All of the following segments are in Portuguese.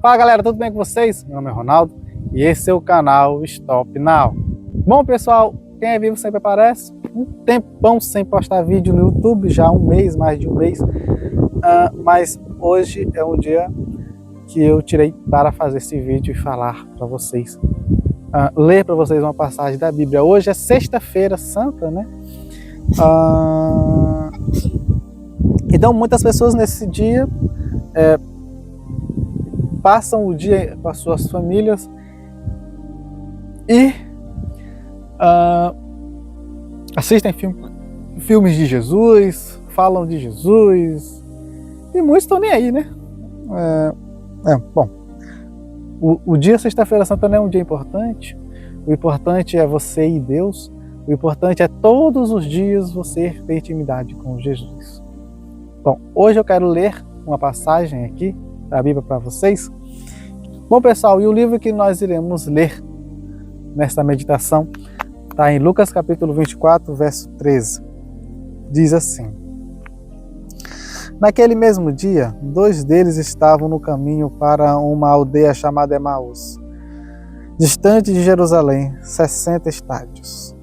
Fala galera, tudo bem com vocês? Meu nome é Ronaldo e esse é o canal Stop Now. Bom pessoal, quem é vivo sempre aparece. Um tempão sem postar vídeo no YouTube, já um mês, mais de um mês. Mas hoje é um dia que eu tirei para fazer esse vídeo e falar para vocês. Ler para vocês uma passagem da Bíblia. Hoje é sexta-feira santa, né? Então muitas pessoas nesse dia passam o dia com as suas famílias e assistem filmes de Jesus, falam de Jesus, e muitos estão nem aí, né? Bom, o dia sexta-feira santa não é um dia importante. O importante é você e Deus. O importante é todos os dias você ter intimidade com Jesus. Bom, hoje eu quero ler uma passagem aqui da Bíblia para vocês. Bom pessoal, e o livro que nós iremos ler nesta meditação está em Lucas capítulo 24, verso 13. Diz assim: Naquele mesmo dia, 2 deles estavam no caminho para uma aldeia chamada Emaús, distante de Jerusalém, 60 estádios.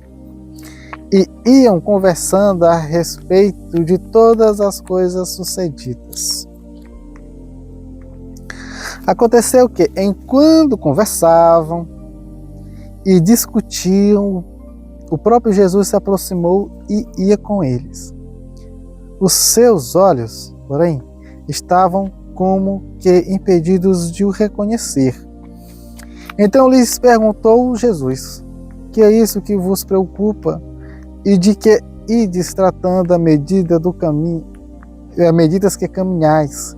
E iam conversando a respeito de todas as coisas sucedidas. Aconteceu que, enquanto conversavam e discutiam, o próprio Jesus se aproximou e ia com eles. Os seus olhos, porém, estavam como que impedidos de o reconhecer. Então lhes perguntou Jesus: Que é isso que vos preocupa? E de que ides tratando à medida do caminho, à medida que caminhais?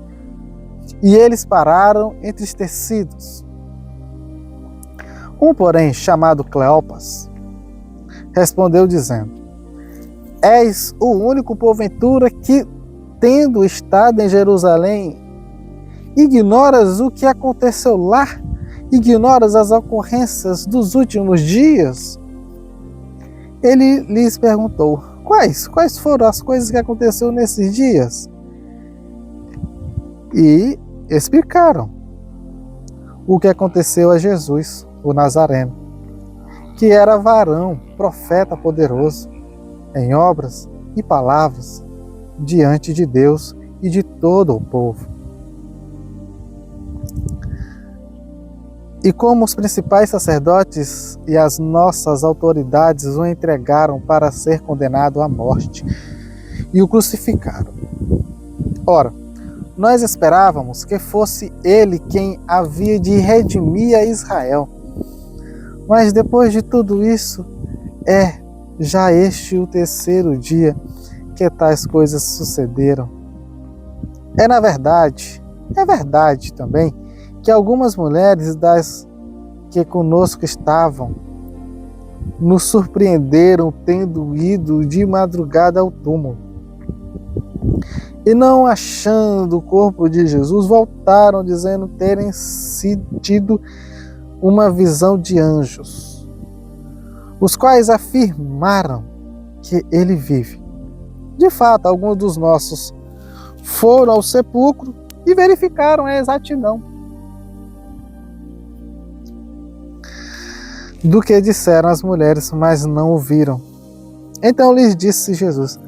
E eles pararam entristecidos. Um, porém, chamado Cleopas, respondeu dizendo: És o único, porventura, que, tendo estado em Jerusalém, ignoras o que aconteceu lá? Ignoras as ocorrências dos últimos dias? Ele lhes perguntou: Quais foram as coisas que aconteceram nesses dias? E explicaram o que aconteceu a Jesus, o Nazareno, que era varão, profeta poderoso, em obras e palavras, diante de Deus e de todo o povo. E como os principais sacerdotes e as nossas autoridades o entregaram para ser condenado à morte e o crucificaram. Ora, nós esperávamos que fosse ele quem havia de redimir a Israel. Mas depois de tudo isso, é já este o 3º dia que tais coisas sucederam. É verdade também, que algumas mulheres das que conosco estavam nos surpreenderam tendo ido de madrugada ao túmulo. E não achando o corpo de Jesus, voltaram dizendo terem tido uma visão de anjos, os quais afirmaram que ele vive. De fato, alguns dos nossos foram ao sepulcro e verificaram a exatidão do que disseram as mulheres, mas não o viram. Então lhes disse Jesus: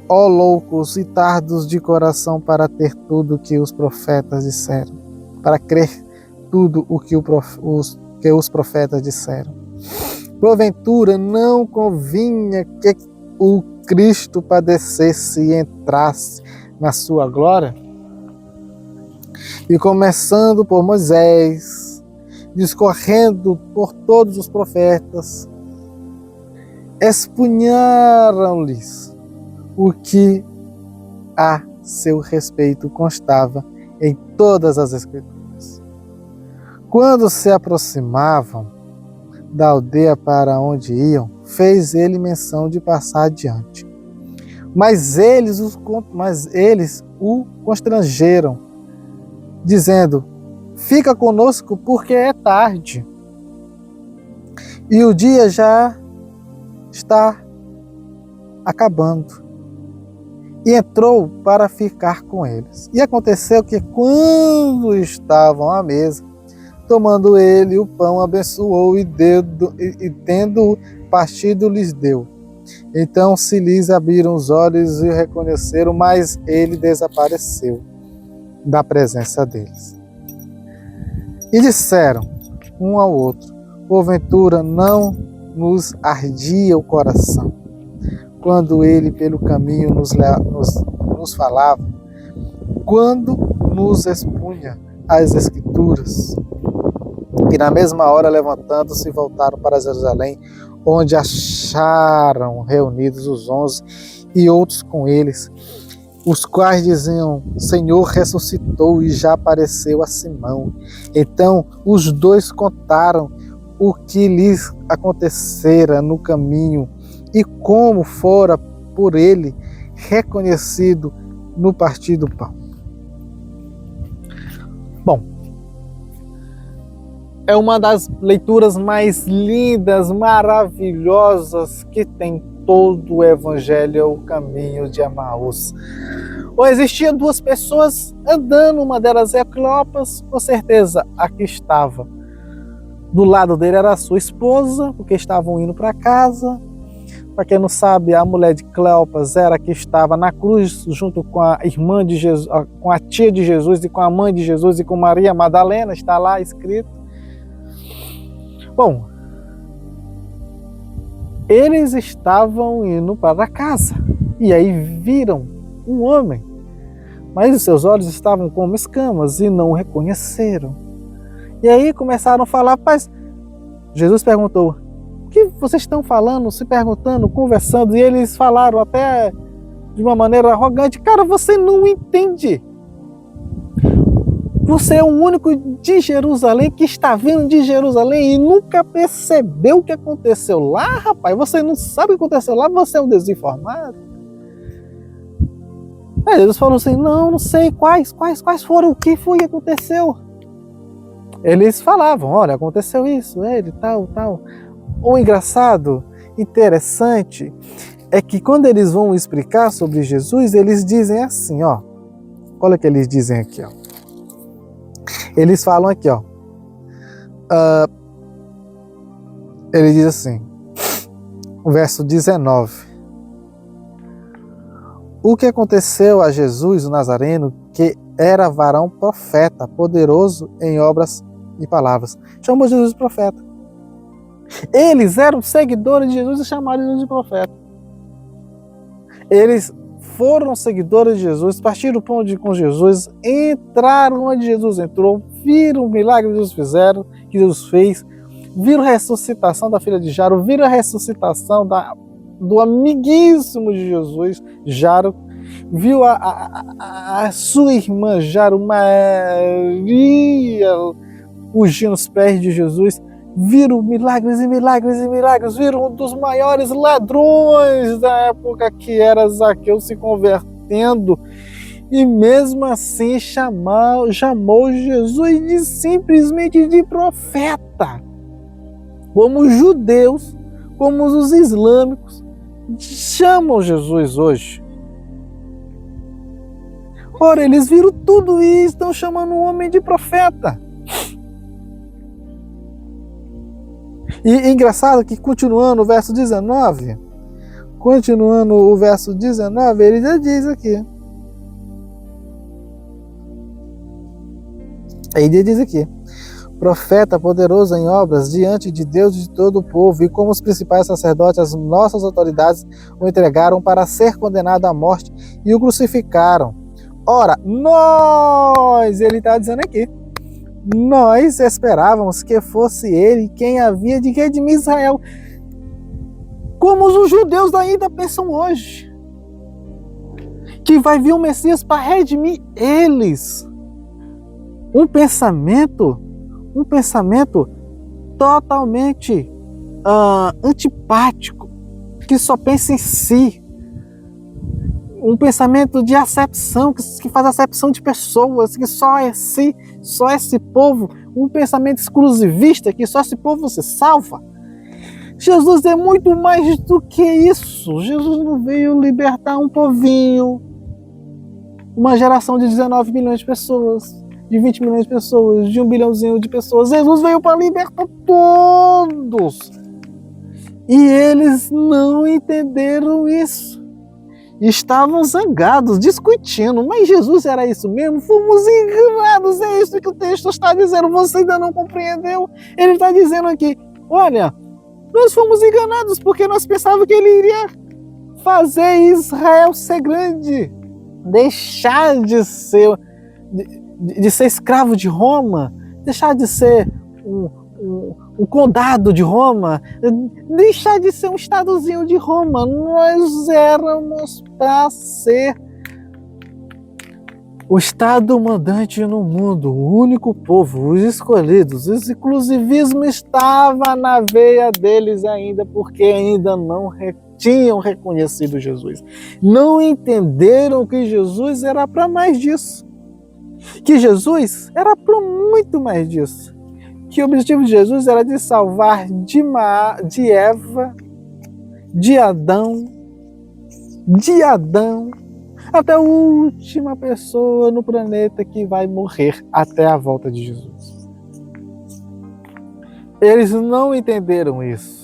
Ó loucos e tardos de coração para ter tudo o que os profetas disseram, para crer tudo o que os profetas disseram. Porventura não convinha que o Cristo padecesse e entrasse na sua glória? E começando por Moisés, discorrendo por todos os profetas, expunharam-lhes o que a seu respeito constava em todas as Escrituras. Quando se aproximavam da aldeia para onde iam, fez ele menção de passar adiante. Mas eles o constrangeram, dizendo: Fica conosco, porque é tarde, e o dia já está acabando. e entrou para ficar com eles. E aconteceu que, quando estavam à mesa, tomando ele o pão, abençoou e tendo partido, lhes deu. Então se lhes abriram os olhos e o reconheceram, mas ele desapareceu da presença deles. E disseram um ao outro: porventura não nos ardia o coração quando ele pelo caminho nos falava, quando nos expunha as Escrituras? E na mesma hora, levantando-se, voltaram para Jerusalém, onde acharam reunidos os 11 e outros com eles, os quais diziam: Senhor ressuscitou e já apareceu a Simão. Então os dois contaram o que lhes acontecera no caminho e como fora por ele reconhecido no partir do pão. Bom, é uma das leituras mais lindas, maravilhosas que tem todo o Evangelho, o caminho de Emaús. Ou existiam duas pessoas andando, uma delas é Cleopas, com certeza aqui estava. Do lado dele era a sua esposa, porque estavam indo para casa. Para quem não sabe, a mulher de Cleopas era a que estava na cruz junto com a irmã de Jesus, com a tia de Jesus e com a mãe de Jesus e com Maria Madalena, está lá escrito. Bom, eles estavam indo para casa e aí viram um homem, mas os seus olhos estavam como escamas e não o reconheceram. E aí começaram a falar, mas Jesus perguntou: o que vocês estão falando, se perguntando, conversando? E eles falaram até de uma maneira arrogante: cara, você não entende. Você é o único de Jerusalém que está vindo de Jerusalém e nunca percebeu o que aconteceu lá, rapaz? Você não sabe o que aconteceu lá? Você é um desinformado? Aí Jesus falou assim: não sei, quais foram, o que foi que aconteceu? Eles falavam: olha, aconteceu isso, ele, tal. O engraçado, interessante, é que quando eles vão explicar sobre Jesus, eles dizem assim, ó. Olha o que eles dizem aqui, ó. Eles falam aqui, ó. Ele diz assim, o verso 19. O que aconteceu a Jesus, o Nazareno, que era varão profeta, poderoso em obras e palavras. Chamou Jesus de profeta. Eles eram seguidores de Jesus e chamaram Jesus de profeta. Eles foram seguidores de Jesus, partiram o pão com Jesus, entraram onde Jesus entrou, viram o milagre que Jesus fez, viram a ressuscitação da filha de Jairo, viram a ressuscitação do amiguíssimo de Jesus, Jairo, viu a sua irmã Jairo, Maria, ungindo os pés de Jesus, viram milagres e milagres e milagres, viram um dos maiores ladrões da época, que era Zaqueu, se convertendo, e mesmo assim chamou Jesus simplesmente de profeta. Como os judeus, como os islâmicos chamam Jesus hoje. Ora, eles viram tudo e estão chamando o homem de profeta. E engraçado que, continuando o verso 19, ele já diz aqui. Ele diz aqui: profeta poderoso em obras diante de Deus e de todo o povo, e como os principais sacerdotes, as nossas autoridades o entregaram para ser condenado à morte e o crucificaram. Ora, ele está dizendo aqui, nós esperávamos que fosse ele quem havia de redimir Israel, como os judeus ainda pensam hoje, que vai vir um Messias para redimir eles. Um pensamento totalmente antipático, que só pensa em si. Um pensamento de acepção, que faz acepção de pessoas, que só é si, só esse povo. Um pensamento exclusivista, que só esse povo se salva. Jesus é muito mais do que isso. Jesus não veio libertar um povinho. Uma geração de 19 milhões de pessoas, de 20 milhões de pessoas, de 1 bilhãozinho de pessoas. Jesus veio para libertar todos. E eles não entenderam isso. Estavam zangados, discutindo. Mas Jesus era isso mesmo? Fomos enganados. É isso que o texto está dizendo. Você ainda não compreendeu? Ele está dizendo aqui, olha, nós fomos enganados porque nós pensávamos que ele iria fazer Israel ser grande. Deixar de ser escravo de Roma, deixar de ser um condado de Roma, deixar de ser um estadozinho de Roma. Nós éramos para ser o estado mandante no mundo, o único povo, os escolhidos. O exclusivismo estava na veia deles ainda, porque ainda não tinham reconhecido Jesus. Não entenderam que Jesus era para mais disso. Que Jesus era para muito mais disso. Que o objetivo de Jesus era de salvar de Eva, de Adão, até a última pessoa no planeta que vai morrer até a volta de Jesus. Eles não entenderam isso.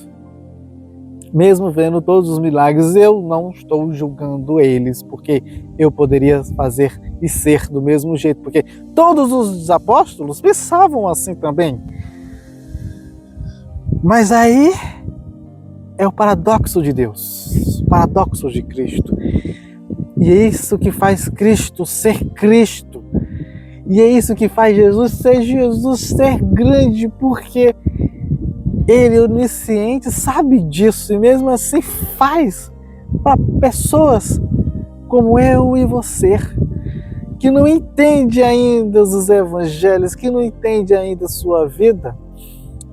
Mesmo vendo todos os milagres, eu não estou julgando eles, porque eu poderia fazer e ser do mesmo jeito, porque todos os apóstolos pensavam assim também. Mas aí é o paradoxo de Deus, o paradoxo de Cristo. E é isso que faz Cristo ser Cristo. E é isso que faz Jesus ser grande, porque Ele, onisciente, sabe disso e mesmo assim faz para pessoas como eu e você, que não entende ainda os evangelhos, que não entende ainda a sua vida,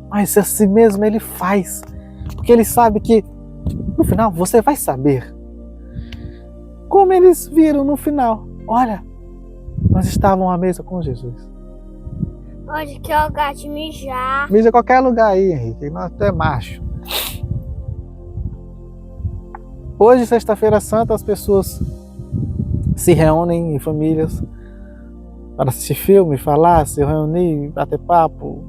mas assim mesmo Ele faz, porque Ele sabe que no final você vai saber. Como eles viram no final, olha, nós estávamos à mesa com Jesus. Onde que é o lugar de mijar? Mija em qualquer lugar aí, Henrique, nós até macho. Hoje, sexta-feira santa, as pessoas se reúnem em famílias para assistir filme, falar, se reunir, bater papo.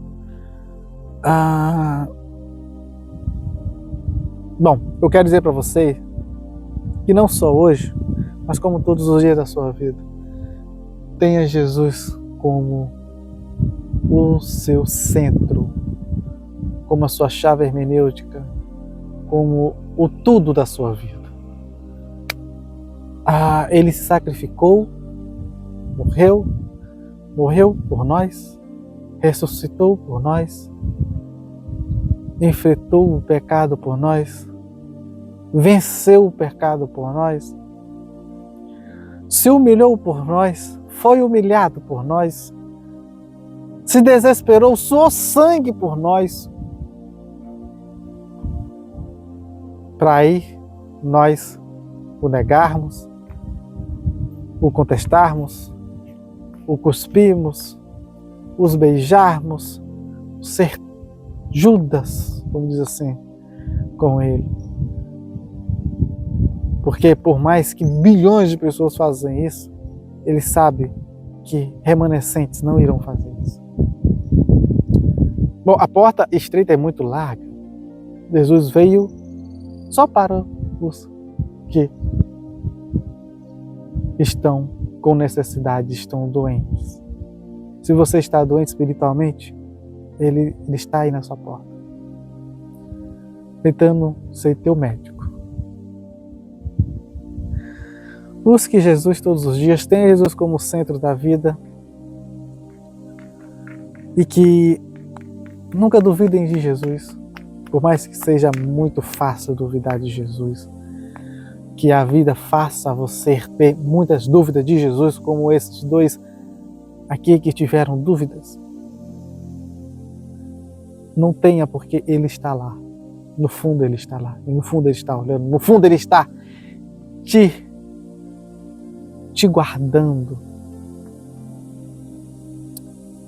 Bom, eu quero dizer para você que não só hoje, mas como todos os dias da sua vida, tenha Jesus como o seu centro, como a sua chave hermenêutica, como o tudo da sua vida. Ele se sacrificou, morreu por nós, ressuscitou por nós, enfrentou o pecado por nós, venceu o pecado por nós, se humilhou por nós, foi humilhado por nós, se desesperou, suou sangue por nós, para aí nós o negarmos, o contestarmos, o cuspirmos, os beijarmos, ser Judas, vamos dizer assim, com ele. Porque por mais que bilhões de pessoas façam isso, ele sabe que remanescentes não irão fazer isso. Bom, a porta estreita é muito larga. Jesus veio só para os que estão com necessidade, estão doentes. Se você está doente espiritualmente, ele está aí na sua porta, tentando ser teu médico. Busque Jesus todos os dias, tenha Jesus como centro da vida e que nunca duvidem de Jesus, por mais que seja muito fácil duvidar de Jesus, que a vida faça você ter muitas dúvidas de Jesus, como esses dois aqui que tiveram dúvidas. Não tenha, porque Ele está lá. No fundo Ele está lá. E no fundo Ele está olhando. No fundo Ele está te guardando.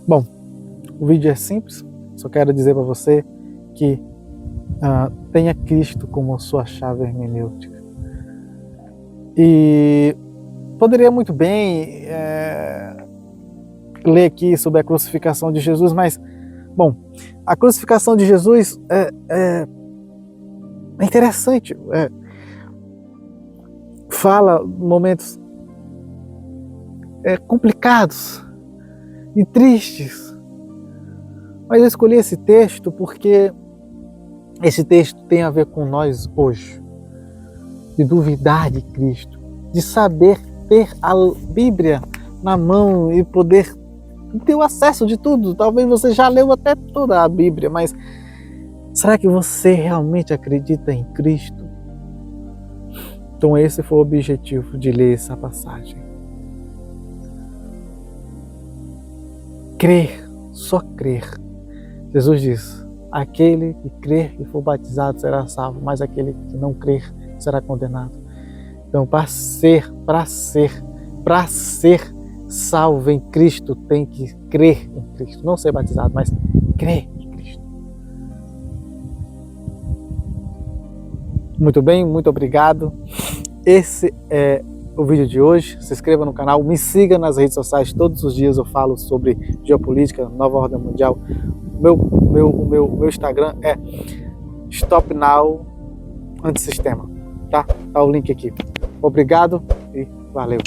Bom, o vídeo é simples. Só quero dizer para você que tenha Cristo como sua chave hermenêutica. E poderia muito bem ler aqui sobre a crucificação de Jesus, mas, bom, a crucificação de Jesus é interessante. Fala momentos complicados e tristes. Mas eu escolhi esse texto porque esse texto tem a ver com nós hoje. De duvidar de Cristo, de saber ter a Bíblia na mão e poder ter o acesso de tudo. Talvez você já leu até toda a Bíblia, mas será que você realmente acredita em Cristo? Então esse foi o objetivo de ler essa passagem. Crer, só crer. Jesus diz, aquele que crer e for batizado será salvo, mas aquele que não crer será condenado. Então, para ser salvo em Cristo, tem que crer em Cristo. Não ser batizado, mas crer em Cristo. Muito bem, muito obrigado. Esse é o vídeo de hoje. Se inscreva no canal, me siga nas redes sociais. Todos os dias eu falo sobre geopolítica, nova ordem mundial. Meu Instagram é Stop Now Antissistema. Tá o link aqui. Obrigado e valeu.